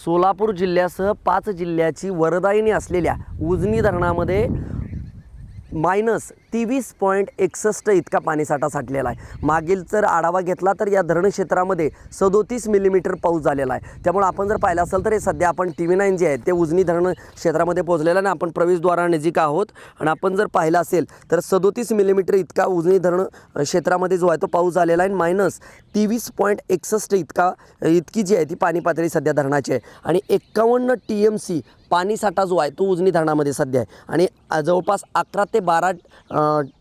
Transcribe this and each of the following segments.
सोलापूर जिल्ह्यासह 5 जिल्ह्याची वरदायिनी असलेल्या उजनी धरणामध्ये -23.61 इतका पाणीसाठा साठलेला आहे। मागील जर आढावा घेतला तर या धरण क्षेत्रामध्ये 37 मिलीमीटर पाऊस झालेला आहे। त्यामुळे आपण जर पाहिलं असेल तर हे सध्या आपण TV9 जे आहे ते उजनी धरण क्षेत्रामध्ये पोहोचलेलं आहे आणि आपण प्रवेशद्वारानजीक आहोत आणि आपण जर पाहिलं असेल तर 37 मिलीमीटर इतका उजनी धरण क्षेत्रामध्ये जो आहे तो पाऊस झालेला आहे। -23.61 इतकी जी आहे ती पाणी पातळी सध्या धरणाची आहे आणि 51 TMC पाणीसाठा जो आहे तो उजनी धरणामध्ये सध्या आहे आणि जवळपास 11 ते 12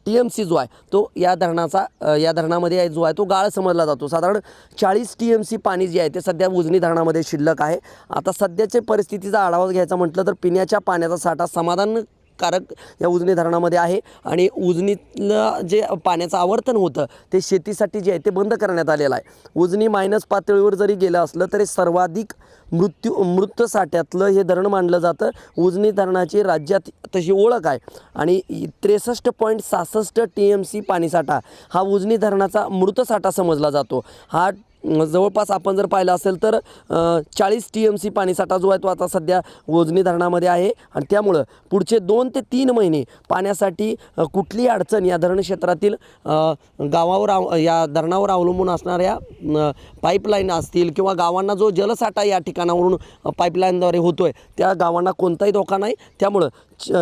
TMC जो आहे तो या धरणामध्ये जो आहे तो गाळ समजला जातो। साधारण 40 TMC पाणी जे आहे ते सध्या उजनी धरणामध्ये शिल्लक आहे। आता सध्याच्या परिस्थितीचा आढावा घ्यायचा म्हटलं तर पिण्याच्या पाण्याचा साठा समाधानकारक या उजनी धरणामध्ये आहे आणि उजनीतलं जे पाण्याचं आवर्तन होतं ते शेतीसाठी जे आहे ते बंद करण्यात आलेलं आहे। उजनी मायनस पातळीवर जरी गेलं असलं तरी सर्वाधिक मृत साठ्यातलं हे धरण मानलं जातं। उजनी धरणाची राज्यात तशी ओळख आहे आणि 63.66 TMC पाणीसाठा हा उजनी धरणाचा मृत साठा समजला जातो। हा जवळपास आपण जर पाहिलं असेल तर 40 TMC पाणीसाठा जो आहे तो आता सध्या उजनी धरणामध्ये आहे आणि त्यामुळं पुढचे 2 ते 3 महिने पाण्यासाठी कुठलीही अडचण या धरण क्षेत्रातील या धरणावर अवलंबून असणाऱ्या पाईपलाईन असतील किंवा गावांना जो जलसाठा या ठिकाणावरून पाईपलाईनद्वारे होतोय त्या गावांना कोणताही धोका नाही। त्यामुळं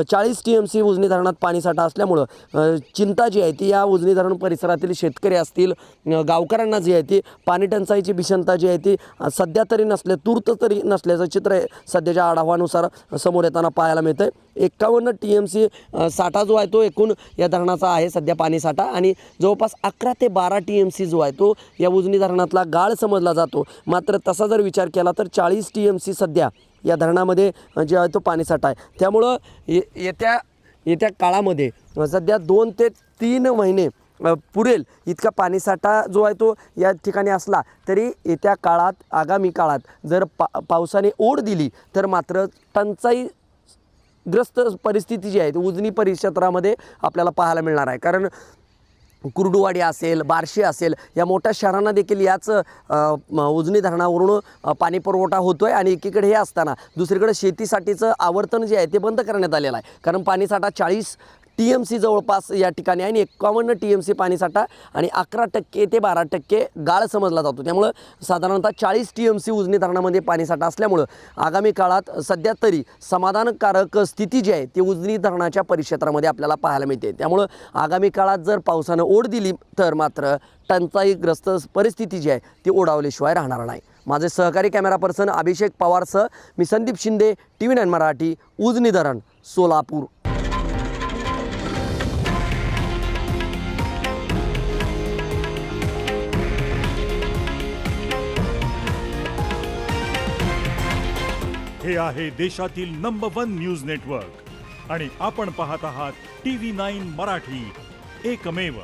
40 TMC उजनी धरणात पाणीसाठा असल्यामुळं चिंता जी आहे ती या उजनी धरण परिसरातील शेतकरी असतील गावकऱ्यांना जी आहे ती पाणी टंचाईची भीषणता जी आहे ती सध्या तरी तूर्त तरी नसल्याचं चित्र सध्याच्या आढावानुसार समोर येताना पाहायला मिळतं आहे। 51 TMC साठा जो आहे तो एकूण या धरणाचा आहे सध्या पाणीसाठा आणि जवळपास 11 ते 12 TMC जो आहे तो या उजनी धरणातला गाळ समजला जातो। मात्र तसा जर विचार केला तर 40 TMC सध्या या धरणामध्ये जे आहे तो पाणीसाठा आहे। त्यामुळं येत्या काळामध्ये सध्या 2 ते 3 महिने पुरेल इतका पाणीसाठा जो आहे तो या ठिकाणी असला तरी येत्या काळात आगामी काळात जर पावसाने ओढ दिली तर मात्र टंचाईग्रस्त परिस्थिती जी आहे ती उजनी परिक्षेत्रामध्ये आपल्याला पाहायला मिळणार आहे। कारण कुर्डुवाडी असेल बार्शी असेल या मोठ्या शहरांना देखील याच उजनी धरणावरून पाणी पुरवठा होतो आहे आणि एकीकडे हे असताना दुसरीकडे शेतीसाठीचं आवर्तन जे आहे ते बंद करण्यात आलेलं आहे। कारण पाणीसाठा 40 TMC जवळपास या ठिकाणी आहे आणि 51 TMC पाणीसाठा आणि 11% ते 12% गाळ समजला जातो। त्यामुळं साधारणतः 40 TMC उजनी धरणामध्ये पाणीसाठा असल्यामुळं आगामी काळात सध्या तरी समाधानकारक स्थिती जी आहे ती उजनी धरणाच्या परिक्षेत्रामध्ये आपल्याला पाहायला मिळते। त्यामुळं आगामी काळात जर पावसानं ओढ दिली तर मात्र टंचाईग्रस्त परिस्थिती जी आहे ती ओढावल्याशिवाय राहणार नाही। माझे सहकारी कॅमेरा पर्सन अभिषेक पवारसह मी संदीप शिंदे TV9 मराठी उजनी धरण सोलापूर। हे आहे देशातील नंबर 1 न्यूज नेटवर्क आणि आपण पाहत आहात TV9 मराठी, एकमेव।